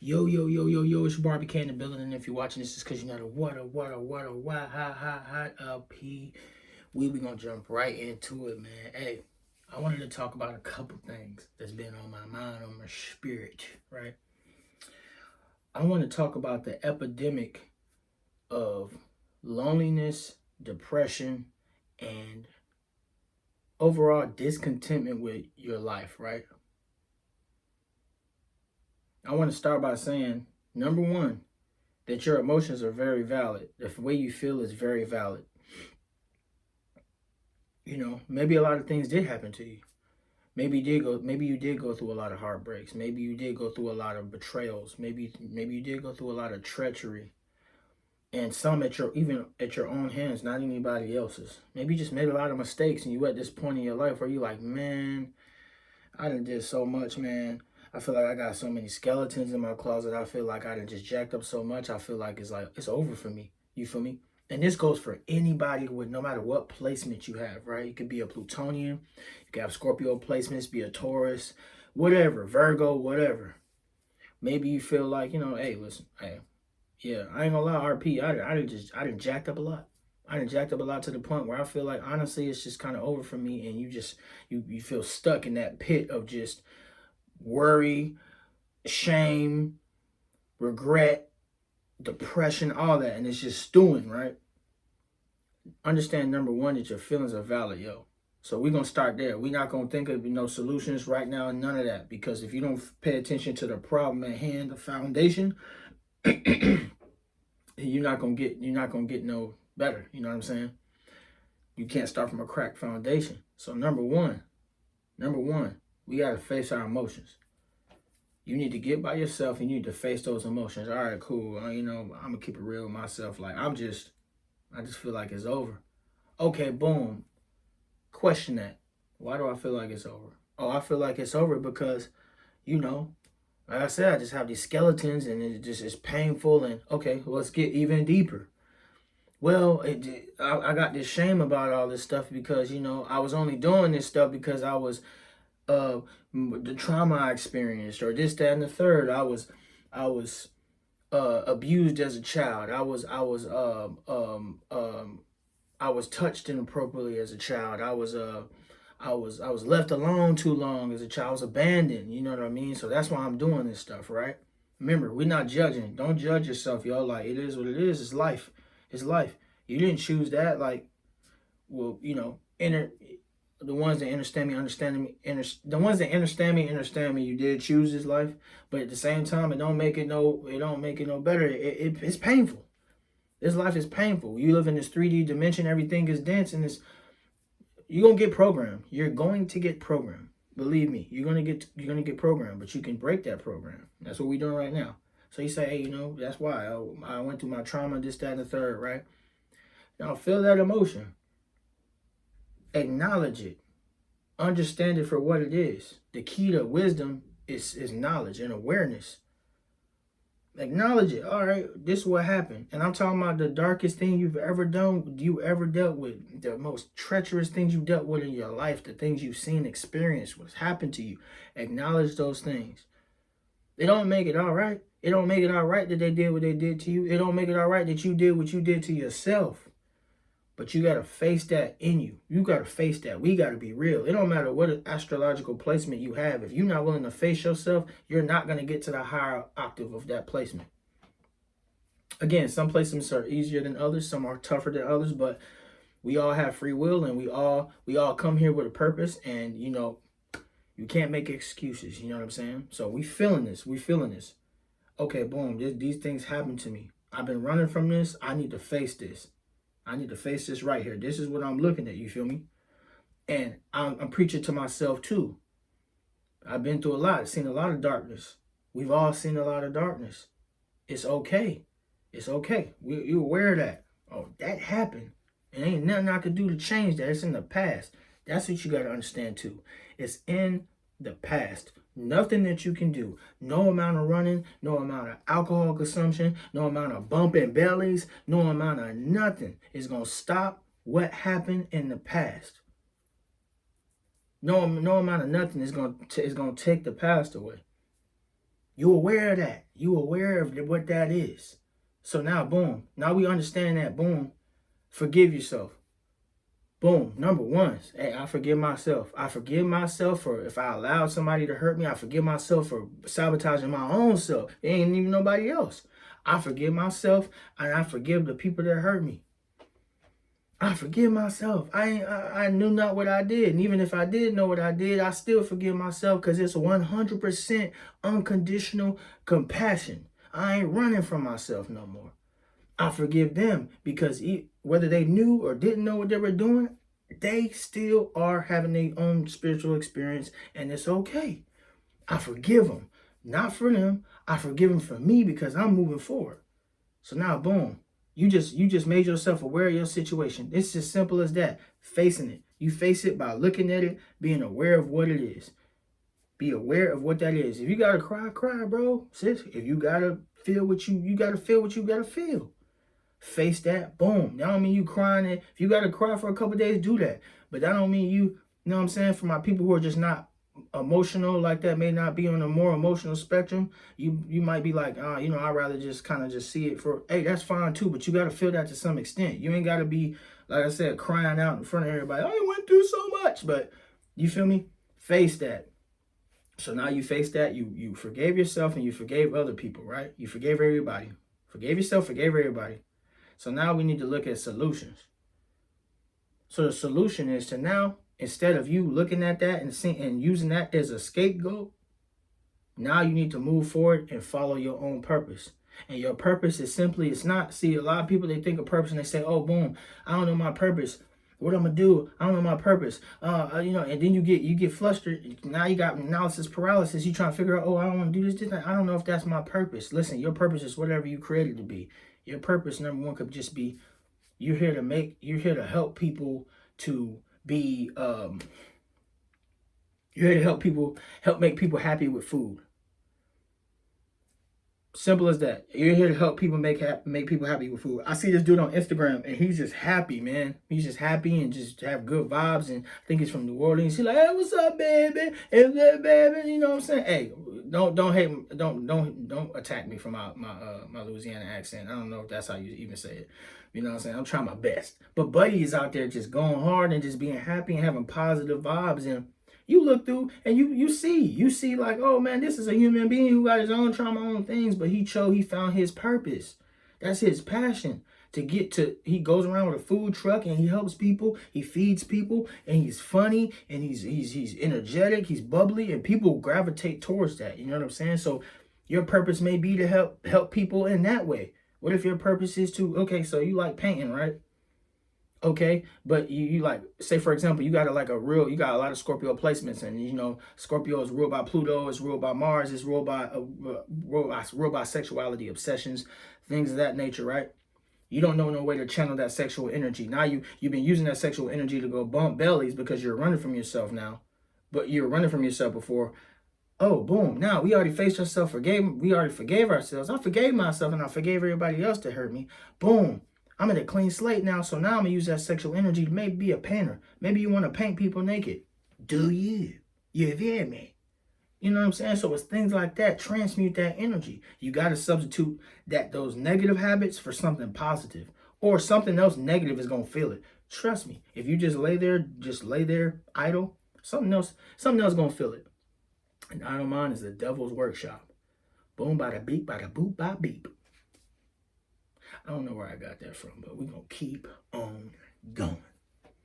Yo, yo, yo, yo, yo, it's your Barbie K in the building. And if you're watching this, it's because you know the what, hot, up. We gonna jump right into it, man. Hey, I wanted to talk about a couple things that's been on my mind, on my spirit, right? I want to talk about the epidemic of loneliness, depression, and overall discontentment with your life, right? I want to start by saying, number one, that your emotions are very valid. The way you feel is very valid. Maybe a lot of things did happen to you. Maybe you did go through a lot of heartbreaks. Maybe you did go through a lot of betrayals. Maybe you did go through a lot of treachery. And some even at your own hands, not anybody else's. Maybe you just made a lot of mistakes and you at this point in your life where you like, man, I done did so much, man. I feel like I got so many skeletons in my closet. I feel like I done just jacked up so much. I feel like it's over for me. You feel me? And this goes for anybody with no matter what placement you have, right? You could be a Plutonian, you could have Scorpio placements, be a Taurus, whatever, Virgo, whatever. Maybe you feel like, hey, listen, hey, yeah, I ain't gonna lie, RP, I done jacked up a lot. I done jacked up a lot to the point where I feel like honestly it's just kind of over for me, and you feel stuck in that pit of just worry, shame, regret, depression, all that, and it's just stewing, right? Understand number one that your feelings are valid, yo. So we're gonna start there. We're not gonna think of solutions right now, none of that. Because if you don't pay attention to the problem at hand, the foundation, you're not gonna get no better. You know what I'm saying? You can't start from a cracked foundation. So number one, we gotta face our emotions. You need to get by yourself and you need to face those emotions. All right, cool. I'm gonna keep it real with myself. Like I just feel like it's over. Okay, boom. Question that. Why do I feel like it's over? Oh, I feel like it's over because, like I said, I just have these skeletons and it just is painful. And okay, let's get even deeper. Well, I got this shame about all this stuff because I was only doing this stuff because I was the trauma I experienced or this, that, and the third. I was abused as a child. I was touched inappropriately as a child. I was left alone too long as a child. I was abandoned. You know what I mean? So that's why I'm doing this stuff, right? Remember, we're not judging. Don't judge yourself, y'all. Like it is what it is. It's life. It's life. You didn't choose that. Like, well, the ones that understand me, the ones that understand me, understand me. You did choose this life, but at the same time, it don't make it no better. It's painful. This life is painful. You live in this 3D dimension. Everything is dense, and you're gonna get programmed. You're going to get programmed. Believe me, you're gonna get programmed. But you can break that program. That's what we're doing right now. So you say, hey, that's why I went through my trauma, this, that, and the third, right? Now feel that emotion. Acknowledge it. Understand it for what it is. The key to wisdom is knowledge and awareness. Acknowledge it. All right, this is what happened. And I'm talking about the darkest thing you've ever done, you ever dealt with, the most treacherous things you dealt with in your life, the things you've seen, experienced, what's happened to you. Acknowledge those things. It don't make it all right. It don't make it all right that they did what they did to you. It don't make it all right that you did what you did to yourself. But you got to face that in you. You got to face that. We got to be real. It don't matter what astrological placement you have. If you're not willing to face yourself, you're not going to get to the higher octave of that placement. Again, some placements are easier than others. Some are tougher than others. But we all have free will, and we all come here with a purpose. And you can't make excuses. You know what I'm saying? So we feeling this. We feeling this. Okay, boom. These things happen to me. I've been running from this. I need to face this. I need to face this right here. This is what I'm looking at. You feel me? And I'm preaching to myself too. I've been through a lot. Seen a lot of darkness. We've all seen a lot of darkness. It's okay. It's okay. You're aware of that. Oh, that happened. And ain't nothing I could do to change that. It's in the past. That's what you got to understand too. It's in the past. Nothing that you can do. No amount of running, no amount of alcohol consumption, no amount of bumping bellies, no amount of nothing is going to stop what happened in the past. No amount of nothing is going to take the past away. You aware of that. You aware of what that is. So now, boom. Now we understand that, boom. Forgive yourself. Boom. Number one, hey, I forgive myself. I forgive myself for if I allowed somebody to hurt me. I forgive myself for sabotaging my own self. It ain't even nobody else. I forgive myself and I forgive the people that hurt me. I forgive myself. I knew not what I did. And even if I did know what I did, I still forgive myself because it's 100% unconditional compassion. I ain't running from myself no more. I forgive them because whether they knew or didn't know what they were doing, they still are having their own spiritual experience and it's okay. I forgive them. Not for them. I forgive them for me because I'm moving forward. So now, boom. You just made yourself aware of your situation. It's as simple as that. Facing it. You face it by looking at it, being aware of what it is. Be aware of what that is. If you gotta cry, cry, bro. Sis, if you gotta feel what you gotta feel what you gotta feel. Face that, boom. That don't mean you crying. If you gotta cry for a couple days, do that. But that don't mean you know what I'm saying? For my people who are just not emotional like that, may not be on a more emotional spectrum, you might be like, I'd rather just kind of just see it for, hey, that's fine too, but you got to feel that to some extent. You ain't got to be, like I said, crying out in front of everybody, I went through so much, but you feel me? Face that. So now you face that, you forgave yourself and you forgave other people, right? You forgave everybody. Forgave yourself, forgave everybody. So now we need to look at solutions. So the solution is to now, instead of you looking at that and using that as a scapegoat, now you need to move forward and follow your own purpose. And your purpose is simply, it's not, see, a lot of people, they think of purpose and they say, oh, boom, I don't know my purpose. What I'm gonna do? I don't know my purpose. And then you get flustered. Now you got analysis paralysis. You trying to figure out, oh, I don't want to do this. I don't know if that's my purpose. Listen, your purpose is whatever you created to be. Your purpose, number one, could just be you're here to help people to be you're here to help make people happy with food. Simple as that. You're here to help people make people happy with food. I see this dude on Instagram and he's just happy, man. He's just happy and just have good vibes. And I think he's from New Orleans. He's like, hey, what's up, baby? Hey, baby. You know what I'm saying? Hey, don't hate, don't attack me for my Louisiana accent. I don't know if that's how you even say it. You know what I'm saying? I'm trying my best. But Buddy is out there just going hard and just being happy and having positive vibes. And you look through and you see like, oh man, this is a human being who got his own trauma, own things, but he found his purpose. That's his passion. He goes around with a food truck and he helps people, he feeds people, and he's funny and he's energetic, he's bubbly, and people gravitate towards that. You know what I'm saying? So your purpose may be to help people in that way. What if your purpose is to, okay, so you like painting, right? Okay, but you like, say for example, you got a lot of Scorpio placements, and Scorpio is ruled by Pluto, it's ruled by Mars, it's ruled by sexuality, obsessions, things of that nature, right? You don't know no way to channel that sexual energy. Now you've been using that sexual energy to go bump bellies because you're running from yourself now, but you were running from yourself before. Oh, boom! Now we already faced ourselves, we already forgave ourselves. I forgave myself and I forgave everybody else that hurt me. Boom! I'm in a clean slate now, so now I'm going to use that sexual energy to maybe be a painter. Maybe you want to paint people naked. Do you? You hear me? You know what I'm saying? So it's things like that. Transmute that energy. You got to substitute those negative habits for something positive. Or something else negative is going to feel it. Trust me. If you just lay there idle, something else is going to feel it. And idle mind is the devil's workshop. Boom, bada beep, bada boop, bada beep. I don't know where I got that from, but we're going to keep on going.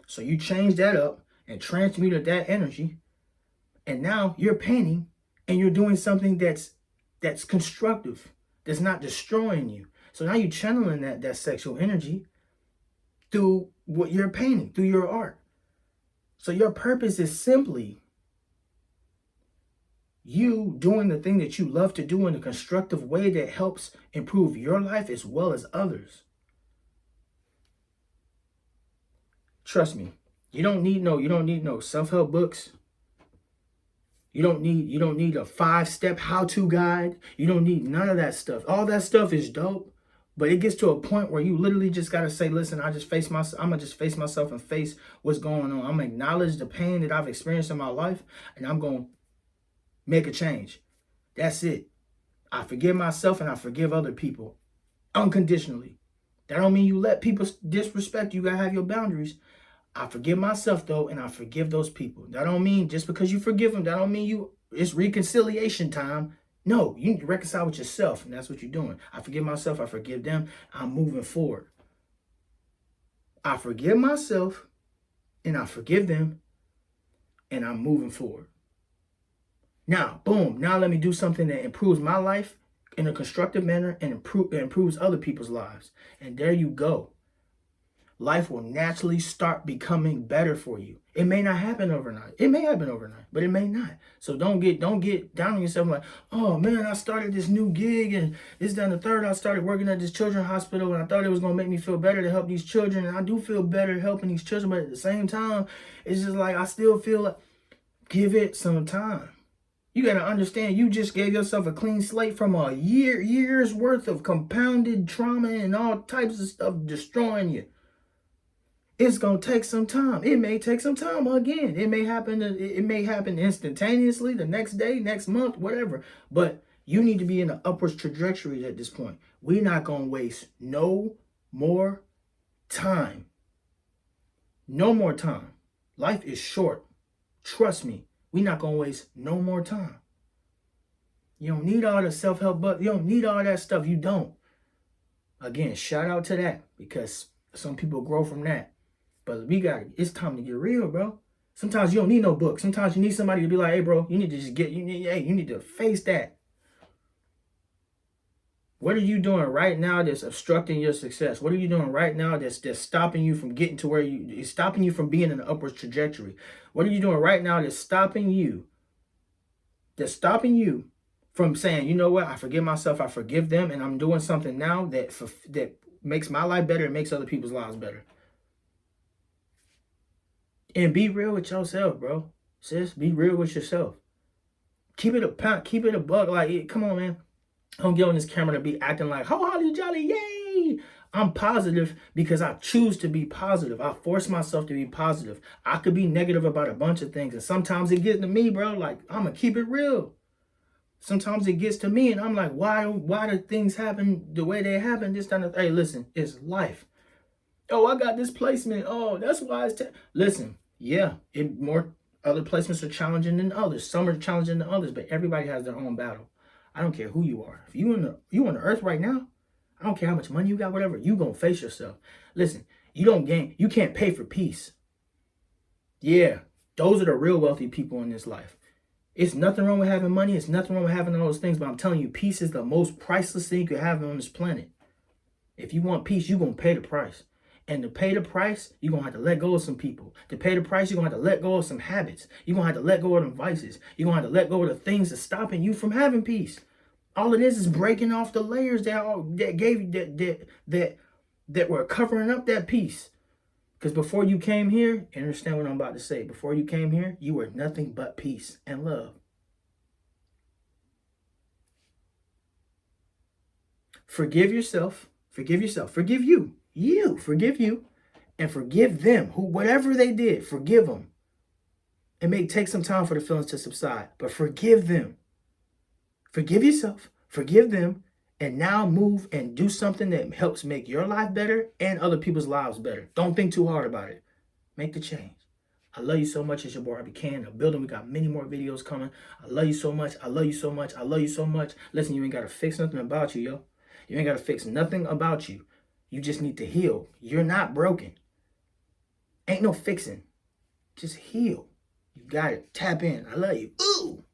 So you change that up and transmuted that energy, and now you're painting and you're doing something that's constructive, that's not destroying you. So now you're channeling that sexual energy through what you're painting, through your art. So your purpose is simply you doing the thing that you love to do in a constructive way that helps improve your life as well as others. Trust me, you don't need no self-help books. You don't need a 5-step how-to guide. You don't need none of that stuff. All that stuff is dope, but it gets to a point where you literally just gotta say, listen, I'm gonna just face myself and face what's going on. I'm gonna acknowledge the pain that I've experienced in my life, and I'm gonna make a change. That's it. I forgive myself and I forgive other people unconditionally. That don't mean you let people disrespect you. You gotta have your boundaries. I forgive myself though, and I forgive those people. That don't mean just because you forgive them, that don't mean it's reconciliation time. No, you need to reconcile with yourself, and that's what you're doing. I forgive myself, I forgive them, I'm moving forward. I forgive myself and I forgive them, and I'm moving forward. Now, boom, now let me do something that improves my life in a constructive manner and improves other people's lives. And there you go. Life will naturally start becoming better for you. It may not happen overnight. It may happen overnight, but it may not. So don't get down on yourself like, oh man, I started this new gig and this, that, and the third. I started working at this children's hospital and I thought it was gonna make me feel better to help these children. And I do feel better helping these children, but at the same time, it's just like I still feel like give it some time. You got to understand, you just gave yourself a clean slate from a year's worth of compounded trauma and all types of stuff destroying you. It's going to take some time. It may take some time again. It may happen instantaneously, the next day, next month, whatever. But you need to be in an upwards trajectory at this point. We're not going to waste no more time. No more time. Life is short. Trust me. We're not going to waste no more time. You don't need all the self-help, but you don't need all that stuff. You don't. Again, shout out to that because some people grow from that. But it's time to get real, bro. Sometimes you don't need no book. Sometimes you need somebody to be like, hey, bro, you need to just you need to face that. What are you doing right now that's obstructing your success? What are you doing right now that's stopping you from getting to where it's stopping you from being in an upward trajectory? What are you doing right now that's stopping you from saying, you know what, I forgive myself, I forgive them, and I'm doing something now that makes my life better and makes other people's lives better. And be real with yourself, bro. Sis, be real with yourself. Keep it a buck. Like, come on, man. Don't get on this camera to be acting like, oh, holly jolly, yay. I'm positive because I choose to be positive. I force myself to be positive. I could be negative about a bunch of things. And sometimes it gets to me, bro. Like, I'm going to keep it real. Sometimes it gets to me and I'm like, why do things happen the way they happen? This time, hey, listen, it's life. Oh, I got this placement. Oh, that's why it's... Listen, yeah, more other placements are challenging than others. Some are challenging than others, but everybody has their own battle. I don't care who you are. If you on the earth right now, I don't care how much money you got, whatever, you gonna face yourself. Listen, you can't pay for peace. Yeah, those are the real wealthy people in this life. It's nothing wrong with having money. It's nothing wrong with having all those things, but I'm telling you, peace is the most priceless thing you could have on this planet. If you want peace, you're gonna pay the price. And to pay the price, you're going to have to let go of some people. To pay the price, you're going to have to let go of some habits. You're going to have to let go of them vices. You're going to have to let go of the things that's stopping you from having peace. All it is breaking off the layers that were covering up that peace. Because before you came here, understand what I'm about to say. Before you came here, you were nothing but peace and love. Forgive yourself. Forgive yourself. Forgive you. Forgive you and forgive them. Whatever they did, forgive them. It may take some time for the feelings to subside, but forgive them. Forgive yourself, forgive them, and now move and do something that helps make your life better and other people's lives better. Don't think too hard about it. Make the change. I love you so much. It's your boy, RB Ken. The building. We got many more videos coming. I love you so much. I love you so much. I love you so much. Listen, you ain't got to fix nothing about you, yo. You ain't got to fix nothing about you. You just need to heal. You're not broken. Ain't no fixing. Just heal. You got it. Tap in. I love you. Ooh.